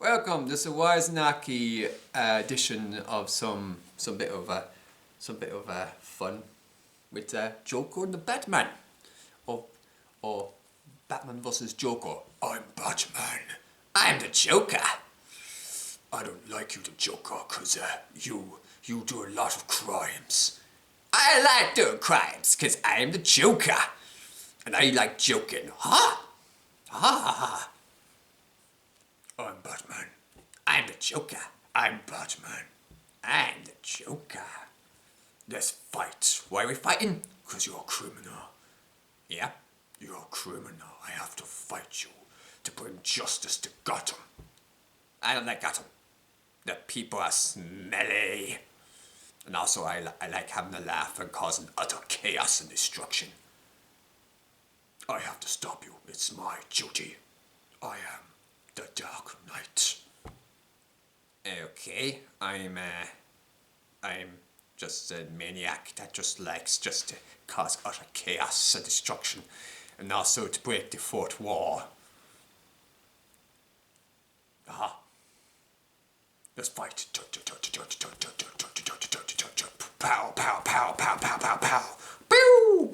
Welcome. This is a Wisnacky edition of some bit of fun with Joker and the Batman, or Batman versus Joker. I'm Batman. I'm the Joker. I don't like you, the Joker, cause you do a lot of crimes. I like doing crimes, cause I'm the Joker, and I like joking. Ha ha ha. I'm Batman. I'm the Joker. I'm Batman. I'm the Joker. Let's fight. Why are we fighting? Because you're a criminal. Yeah? You're a criminal. I have to fight you to bring justice to Gotham. I don't like Gotham. The people are smelly. And also I like having a laugh and causing utter chaos and destruction. I have to stop you. It's my duty. I am the Dark Knight. Okay, I'm just a maniac that just likes just to cause utter chaos and destruction, and also to break the fourth wall. Aha. Let's fight. Pow, pow, pow, pow, pow, pow, pow. Pew!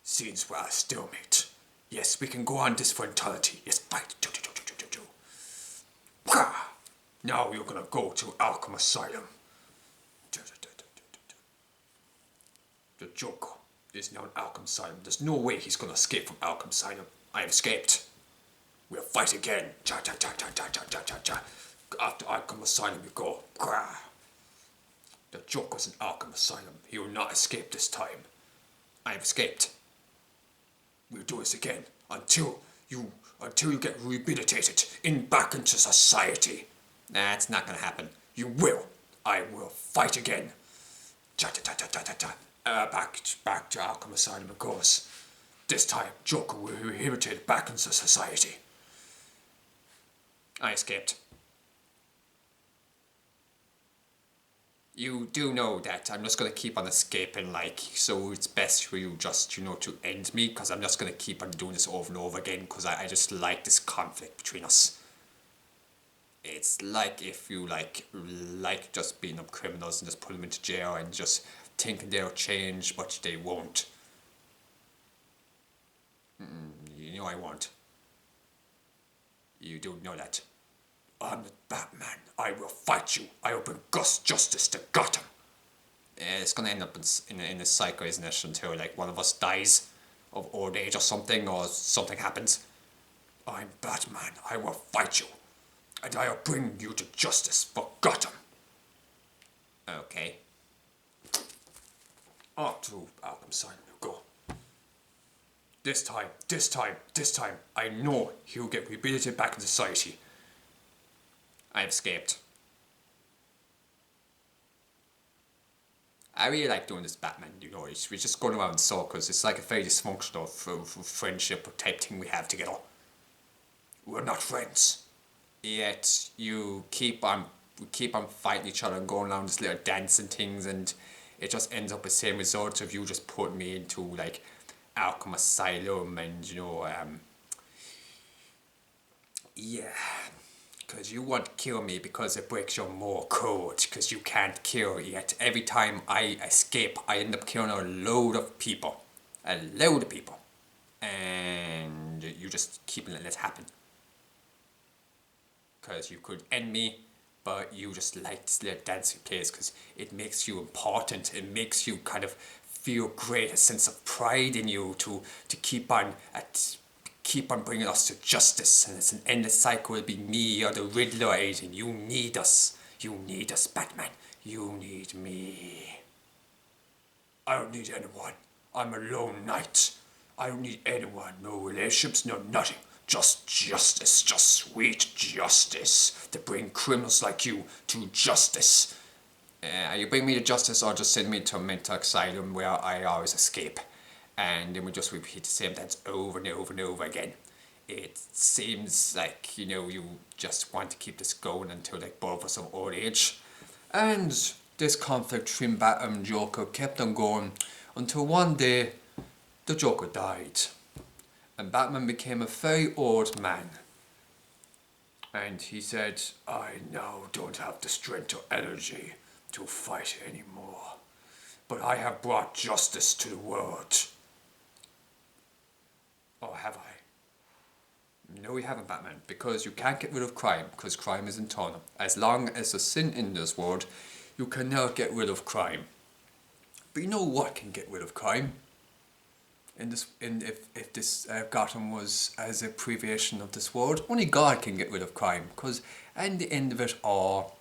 Seems we're a stalemate. Yes, we can go on this for eternity. Yes, fight. Now you're gonna go to Arkham Asylum. The Joker is now in Arkham Asylum. There's no way he's gonna escape from Arkham Asylum. I have escaped. We'll fight again. After Arkham Asylum you go. The Joker's in Arkham Asylum. He will not escape this time. I have escaped. We'll do this again until you get rehabilitated back into society. That's not gonna happen. You will. I will fight again. Back to Arkham Asylum it goes. This time, Joker will be rehabilitated back into society. I escaped. You do know that I'm just gonna keep on escaping, so it's best for you just, to end me, because I'm just gonna keep on doing this over and over again, because I just like this conflict between us. It's like if you like just beating up criminals and just put them into jail and just thinking they'll change, but they won't. You know I won't. You do know that. I'm the Batman. I will fight you. I will bring justice to Gotham. It's gonna end up in a cycle, isn't it? Until one of us dies of old age or something happens. I'm Batman. I will fight you, and I will bring you to justice for Gotham. Okay. Up to Arkham Asylum you go. This time, I know he'll get rehabilitated back in society. I've escaped. I really like doing this Batman, we're just going around in circles. It's like a very dysfunctional friendship type thing we have together. We're not friends. Yet we keep on fighting each other and going around this little dancing things, and it just ends up the same result of you just putting me into Arkham Asylum and yeah. Because you want to kill me because it breaks your moral code, because you can't kill, yet every time I escape I end up killing a load of people, and you just keep letting it happen. Because you could end me, but you just like this little dancing place because it makes you important, it makes you kind of feel great, a sense of pride in you to keep on bringing us to justice, and it's an endless cycle. It'll be me or the Riddler, Aiden. You need us, Batman. You need me. I don't need anyone. I'm a lone knight. I don't need anyone. No relationships, no nothing. Just justice, just sweet justice to bring criminals like you to justice. You bring me to justice or just send me to a mental asylum where I always escape. And then we just repeat the same dance over and over and over again. It seems like, you just want to keep this going until both of us of old age. And this conflict between Batman and Joker kept on going until one day the Joker died. And Batman became a very old man. And he said, I now don't have the strength or energy to fight anymore, but I have brought justice to the world. Or have I? No, you haven't, Batman, because you can't get rid of crime, because crime is internal. As long as there's sin in this world, you cannot get rid of crime. But you know what can get rid of crime? If this Gotham was as a abbreviation of this world, only God can get rid of crime, because at the end of it all,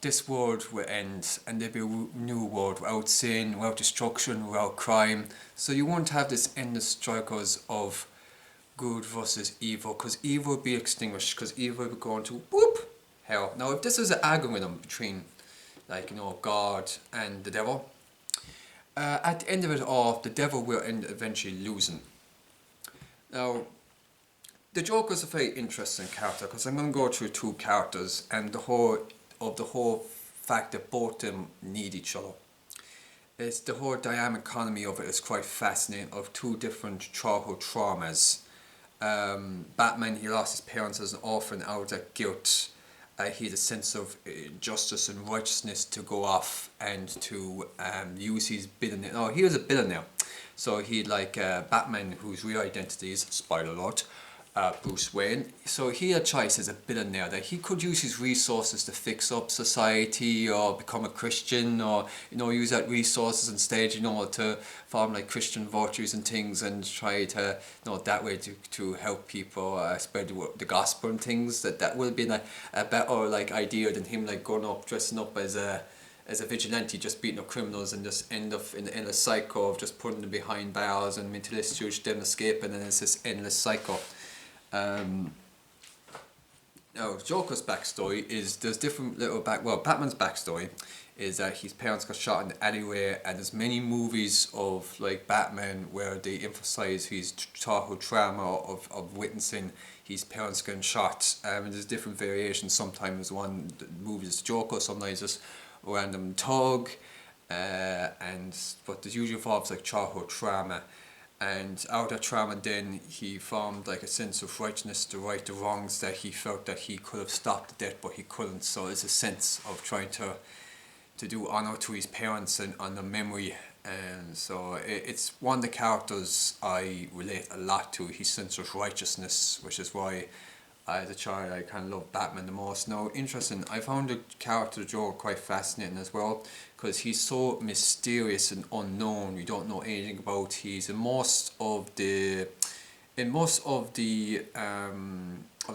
this world will end, and there'll be a new world without sin, without destruction, without crime. So you won't have this endless struggles of good versus evil, because evil will be extinguished, because evil will be going to whoop hell. Now, if this is an algorithm between, God and the devil, at the end of it all, the devil will end eventually losing. Now, the Joker's a very interesting character, because I'm going to go through two characters and the whole fact that both of them need each other. It's the whole dynamic economy of it is quite fascinating, of two different childhood traumas. Batman, he lost his parents as an orphan out of guilt. He had a sense of justice and righteousness to go off and to use his billionaire. No, he was a billionaire. So he had Batman, whose real identity is, spoiler alert, Bruce Wayne. So he had a choice as a billionaire that he could use his resources to fix up society or become a Christian, or use that resources instead to form like Christian virtues and things, and try to that way to help people spread the gospel and things. That would have been a better idea than him going up dressing up as a vigilante, just beating up criminals, and just end up in the endless cycle of just putting them behind bars and mental institutes, them escaping, and it's this endless cycle. Now, Joker's backstory is there's different Batman's backstory is that his parents got shot in the alleyway, and there's many movies of Batman where they emphasize his childhood trauma of witnessing his parents getting shot. And there's different variations. Sometimes one movie is Joker, sometimes just a random thug, but there's usually involves childhood trauma. And out of that trauma, then he formed a sense of righteousness to right the wrongs that he felt that he could have stopped the death, but he couldn't. So it's a sense of trying to do honor to his parents and on the memory. And so it's one of the characters I relate a lot to, his sense of righteousness, which is why as a child I kind of loved Batman the most. Now, interesting, I found the character Joker quite fascinating as well, because he's so mysterious and unknown. We don't know anything about. He's in most of the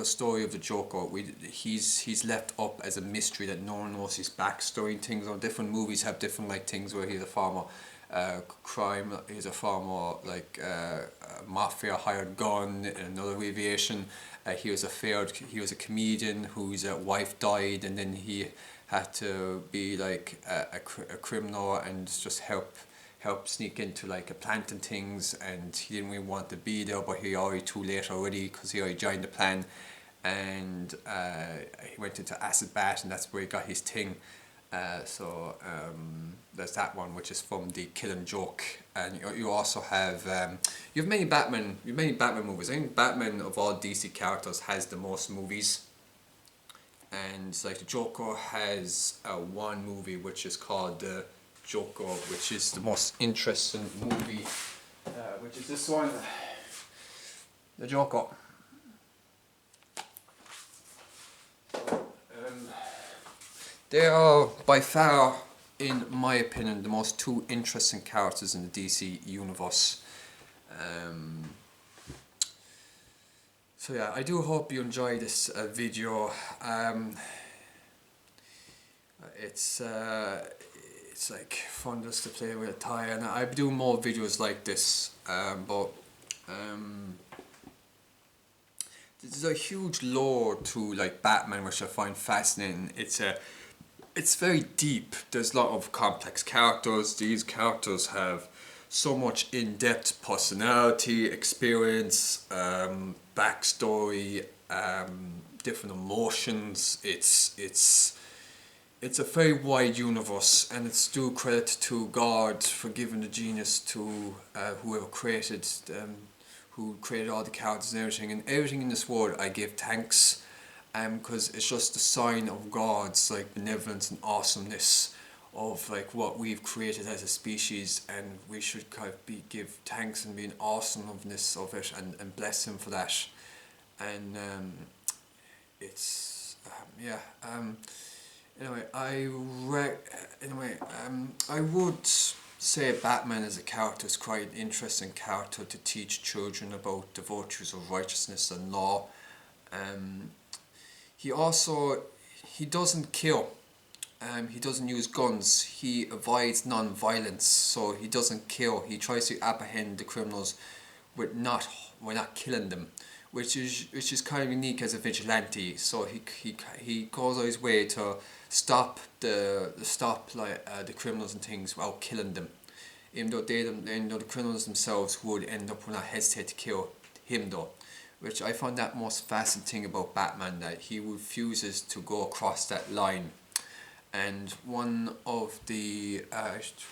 story of the Joker, he's left up as a mystery that no one knows his backstory and things. Or different movies have different things where he's a former crime, he's a former mafia hired gun. In another variation, he was a comedian whose wife died, and then he had to be a criminal and just help sneak into a plant and things, and he didn't really want to be there, but he already too late already, because he already joined the plan, and he went into acid bath, and that's where he got his thing. So there's that one, which is from the Killing Joke. And you also have you have many Batman movies. I think Batman of all DC characters has the most movies, and the Joker has one movie which is called The Joker, which is the most interesting movie, which is this one, The Joker. They are by far, in my opinion, the most two interesting characters in the DC universe. So yeah, I do hope you enjoy this video. It's fun just to play with a toy, and I do more videos like this, but there's a huge lore to Batman, which I find fascinating. It's very deep. There's a lot of complex characters. These characters have so much in-depth personality, experience, backstory, different emotions. It's a very wide universe, and it's due credit to God for giving the genius to whoever created who created all the characters and everything in this world. I give thanks, because it's just a sign of God's like benevolence and awesomeness of like what we've created as a species, and we should kind of give thanks and be in awesomeness of it, and bless Him for that. And it's yeah. Anyway, I would say Batman as a character is quite an interesting character to teach children about the virtues of righteousness and law. He also, he doesn't kill. He doesn't use guns. He avoids non-violence, so he doesn't kill. He tries to apprehend the criminals with not killing them, which is kind of unique as a vigilante. So he goes out his way to stop the criminals and things without killing them, even though the criminals themselves would end up not hesitate to kill him though. Which I found that most fascinating thing about Batman, that he refuses to go across that line. And one of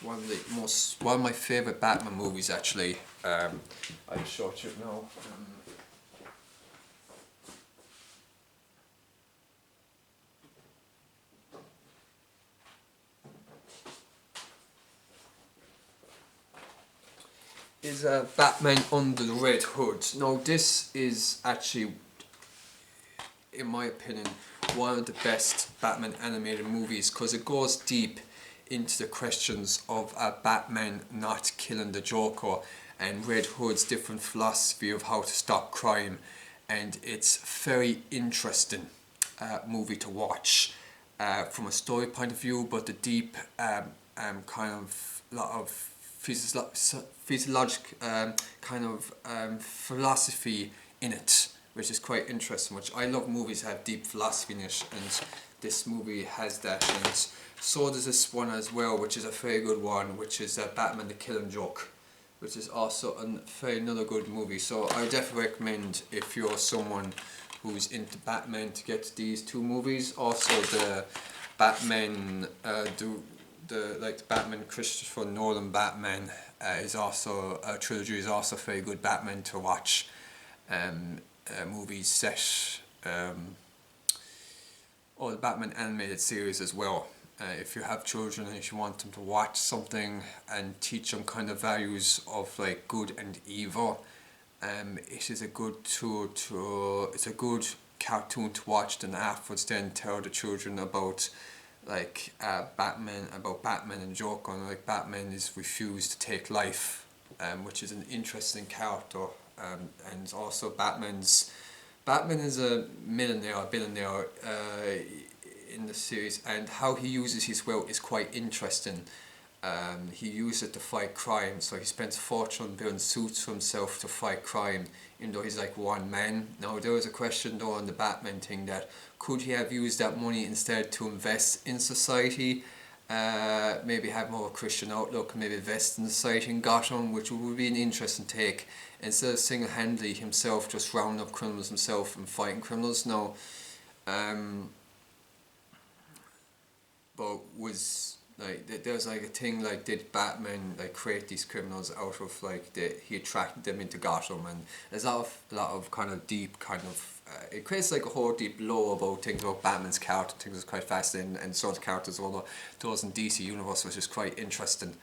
my favourite Batman movies actually, I'll show it to you now. Is Batman Under the Red Hood. Now this is actually, in my opinion, one of the best Batman animated movies, because it goes deep into the questions of Batman not killing the Joker and Red Hood's different philosophy of how to stop crime, and it's very interesting movie to watch from a story point of view, but the deep kind of lot of physiological kind of philosophy in it, which is quite interesting. Which I love movies that have deep philosophy in it, and this movie has that. And so does this one as well, which is a very good one, which is Batman the Killing Joke, which is also another good movie. So I definitely recommend, if you're someone who's into Batman, to get these two movies. Also the Batman, the Batman Christopher Nolan Batman is also a trilogy, is also a very good Batman to watch. Movies set, or the Batman animated series as well. If you have children and if you want them to watch something and teach them kind of values of like good and evil, it is a good tool to, it's a good cartoon to watch, then afterwards then tell the children about like Batman and Joker, and like Batman is refused to take life, which is an interesting character. And also Batman is a billionaire in the series, and how he uses his wealth is quite interesting. He uses it to fight crime, so he spends a fortune on building suits for himself to fight crime, even though he's like one man. Now there was a question though on the Batman thing, that could he have used that money instead to invest in society, maybe have more of a Christian outlook, maybe invest in society in Gotham, which would be an interesting take, instead of single-handedly himself just rounding up criminals himself and fighting criminals. Now, but was like there's like a thing like, did Batman like create these criminals out of like he attracted them into Gotham, and there's a lot of kind of deep kind of it creates like a whole deep lore about things about Batman's character, things that's quite fascinating, and sort of characters all those in DC universe, which is quite interesting.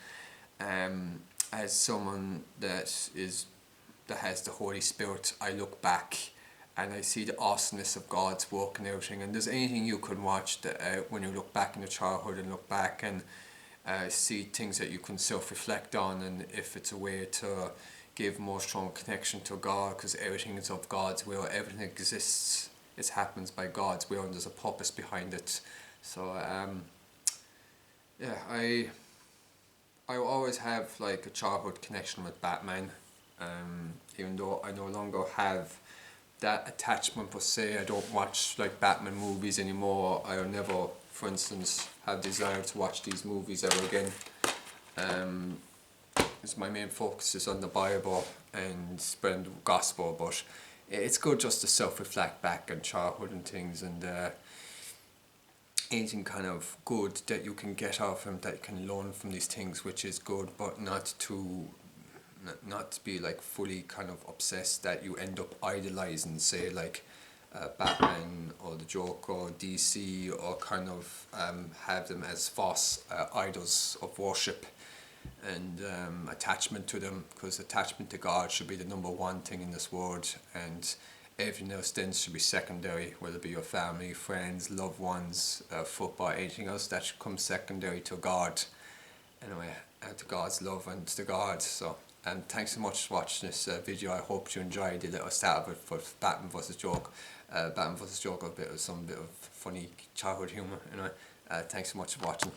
As someone that has the Holy Spirit, I look back and I see the awesomeness of God's work and everything. And there's anything you can watch that when you look back in your childhood and look back and see things that you can self-reflect on, and if it's a way to give more strong connection to God, because everything is of God's will, everything exists, it happens by God's will, and there's a purpose behind it. So yeah, I always have like a childhood connection with Batman, even though I no longer have that attachment per se. I don't watch like Batman movies anymore. I'll never, for instance, have desire to watch these movies ever again. Because my main focus is on the Bible and spreading the gospel, but it's good just to self-reflect back on childhood and things, and anything kind of good that you can get out of them, that you can learn from these things, which is good, but not to not to be like fully kind of obsessed that you end up idolizing, say, like Batman or the Joker or DC, or kind of have them as false idols of worship and attachment to them, because attachment to God should be the number one thing in this world, and everything else then should be secondary, whether it be your family, friends, loved ones, football, anything else that should come secondary to God. Anyway, to God's love and to God. So, thanks so much for watching this video. I hope you enjoyed the little start of it for Batman vs Joker. Batman vs Joker, some bit of funny childhood humour. Anyway, thanks so much for watching.